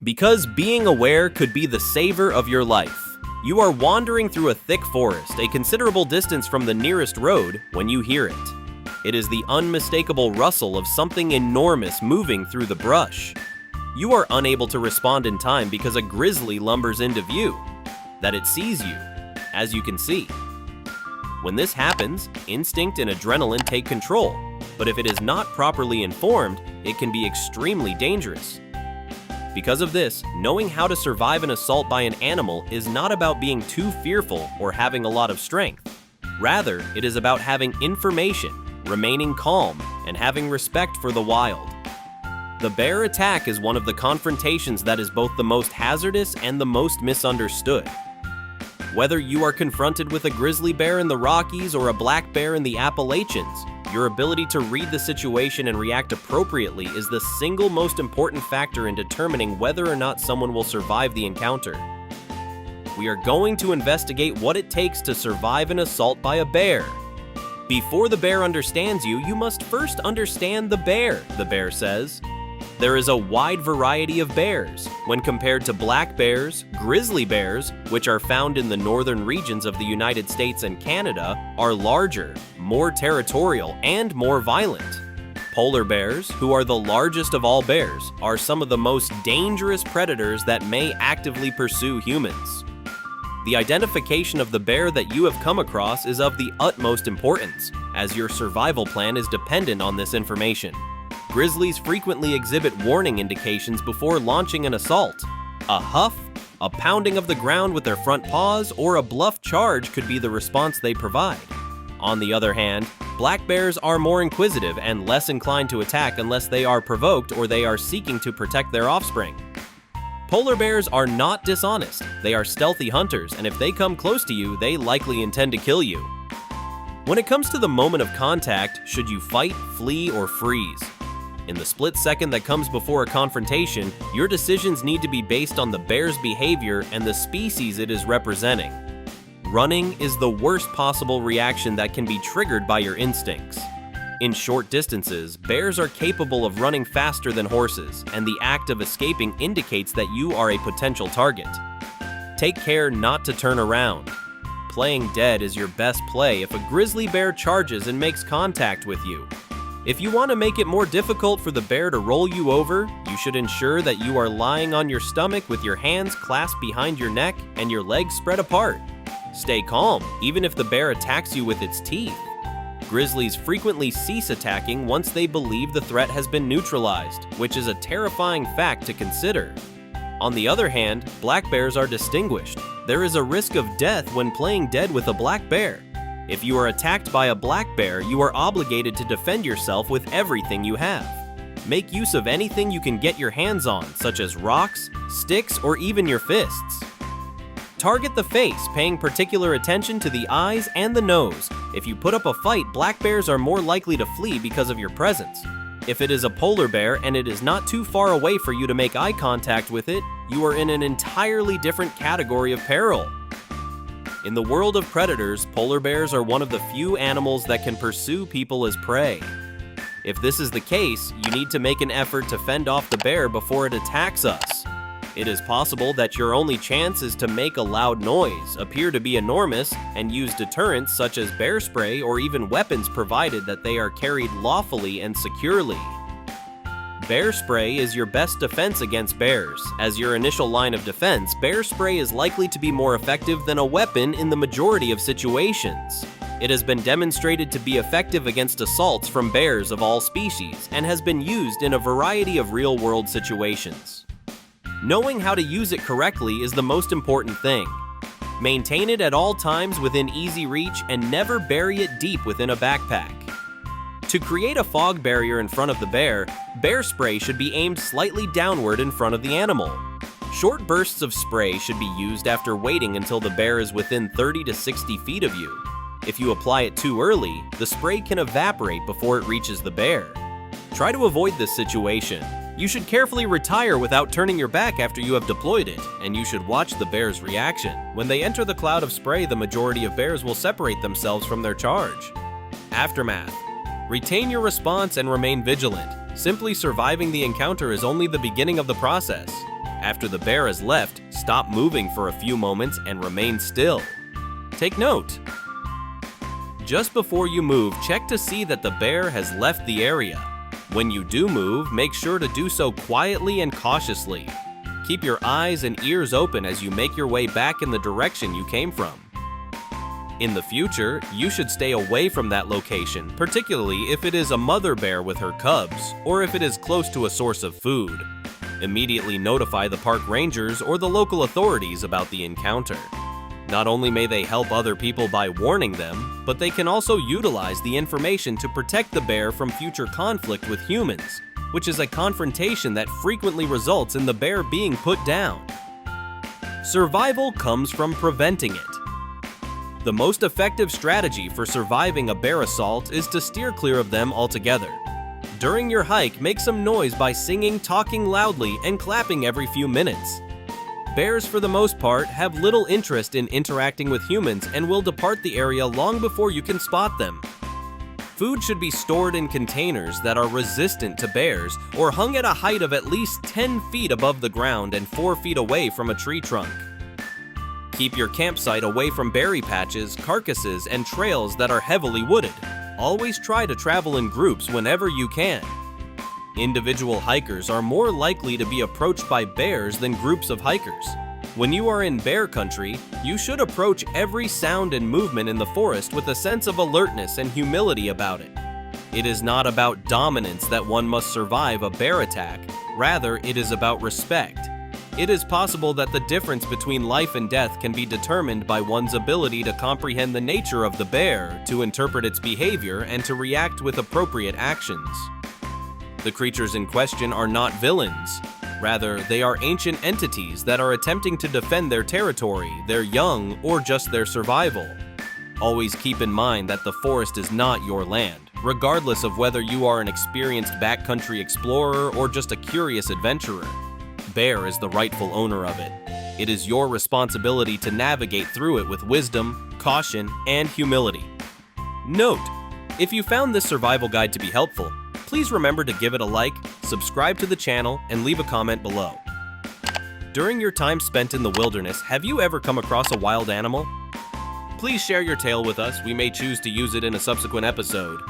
Because being aware could be the saver of your life. You are wandering through a thick forest, a considerable distance from the nearest road, when you hear it. It is the unmistakable rustle of something enormous moving through the brush. You are unable to respond in time because a grizzly lumbers into view. That it sees you, as you can see. When this happens, instinct and adrenaline take control, but if it is not properly informed, it can be extremely dangerous. Because of this, knowing how to survive an assault by an animal is not about being too fearful or having a lot of strength. Rather, it is about having information, remaining calm, and having respect for the wild. The bear attack is one of the confrontations that is both the most hazardous and the most misunderstood. Whether you are confronted with a grizzly bear in the Rockies or a black bear in the Appalachians, your ability to read the situation and react appropriately is the single most important factor in determining whether or not someone will survive the encounter. We are going to investigate what it takes to survive an assault by a bear. Before the bear understands you, you must first understand the bear says. There is a wide variety of bears. When compared to black bears, grizzly bears, which are found in the northern regions of the United States and Canada, are larger, more territorial, and more violent. Polar bears, who are the largest of all bears, are some of the most dangerous predators that may actively pursue humans. The identification of the bear that you have come across is of the utmost importance, as your survival plan is dependent on this information. Grizzlies frequently exhibit warning indications before launching an assault. A huff, a pounding of the ground with their front paws, or a bluff charge could be the response they provide. On the other hand, black bears are more inquisitive and less inclined to attack unless they are provoked or they are seeking to protect their offspring. Polar bears are not dishonest. They are stealthy hunters, and if they come close to you, they likely intend to kill you. When it comes to the moment of contact, should you fight, flee, or freeze? In the split second that comes before a confrontation, your decisions need to be based on the bear's behavior and the species it is representing. Running is the worst possible reaction that can be triggered by your instincts. In short distances, bears are capable of running faster than horses, and the act of escaping indicates that you are a potential target. Take care not to turn around. Playing dead is your best play if a grizzly bear charges and makes contact with you. If you want to make it more difficult for the bear to roll you over, you should ensure that you are lying on your stomach with your hands clasped behind your neck and your legs spread apart. Stay calm, even if the bear attacks you with its teeth. Grizzlies frequently cease attacking once they believe the threat has been neutralized, which is a terrifying fact to consider. On the other hand, black bears are distinguished. There is a risk of death when playing dead with a black bear. If you are attacked by a black bear, you are obligated to defend yourself with everything you have. Make use of anything you can get your hands on, such as rocks, sticks, or even your fists. Target the face, paying particular attention to the eyes and the nose. If you put up a fight, black bears are more likely to flee because of your presence. If it is a polar bear and it is not too far away for you to make eye contact with it, you are in an entirely different category of peril. In the world of predators, polar bears are one of the few animals that can pursue people as prey. If this is the case, you need to make an effort to fend off the bear before it attacks us. It is possible that your only chance is to make a loud noise, appear to be enormous, and use deterrents such as bear spray or even weapons provided that they are carried lawfully and securely. Bear spray is your best defense against bears. As your initial line of defense, bear spray is likely to be more effective than a weapon in the majority of situations. It has been demonstrated to be effective against assaults from bears of all species and has been used in a variety of real-world situations. Knowing how to use it correctly is the most important thing. Maintain it at all times within easy reach and never bury it deep within a backpack. To create a fog barrier in front of the bear, bear spray should be aimed slightly downward in front of the animal. Short bursts of spray should be used after waiting until the bear is within 30 to 60 feet of you. If you apply it too early, the spray can evaporate before it reaches the bear. Try to avoid this situation. You should carefully retire without turning your back after you have deployed it, and you should watch the bear's reaction. When they enter the cloud of spray, the majority of bears will separate themselves from their charge. Aftermath. Retain your response and remain vigilant. Simply surviving the encounter is only the beginning of the process. After the bear has left, stop moving for a few moments and remain still. Take note. Just before you move, check to see that the bear has left the area. When you do move, make sure to do so quietly and cautiously. Keep your eyes and ears open as you make your way back in the direction you came from. In the future, you should stay away from that location, particularly if it is a mother bear with her cubs, or if it is close to a source of food. Immediately notify the park rangers or the local authorities about the encounter. Not only may they help other people by warning them, but they can also utilize the information to protect the bear from future conflict with humans, which is a confrontation that frequently results in the bear being put down. Survival comes from preventing it. The most effective strategy for surviving a bear assault is to steer clear of them altogether. During your hike, make some noise by singing, talking loudly, and clapping every few minutes. Bears, for the most part, have little interest in interacting with humans and will depart the area long before you can spot them. Food should be stored in containers that are resistant to bears or hung at a height of at least 10 feet above the ground and 4 feet away from a tree trunk. Keep your campsite away from berry patches, carcasses, and trails that are heavily wooded. Always try to travel in groups whenever you can. Individual hikers are more likely to be approached by bears than groups of hikers. When you are in bear country, you should approach every sound and movement in the forest with a sense of alertness and humility about it. It is not about dominance that one must survive a bear attack, rather it is about respect. It is possible that the difference between life and death can be determined by one's ability to comprehend the nature of the bear, to interpret its behavior, and to react with appropriate actions. The creatures in question are not villains. Rather, they are ancient entities that are attempting to defend their territory, their young, or just their survival. Always keep in mind that the forest is not your land, regardless of whether you are an experienced backcountry explorer or just a curious adventurer. Bear is the rightful owner of it. It is your responsibility to navigate through it with wisdom, caution, and humility. Note: if you found this survival guide to be helpful, please remember to give it a like, subscribe to the channel, and leave a comment below. During your time spent in the wilderness, have you ever come across a wild animal? Please share your tale with us. We may choose to use it in a subsequent episode.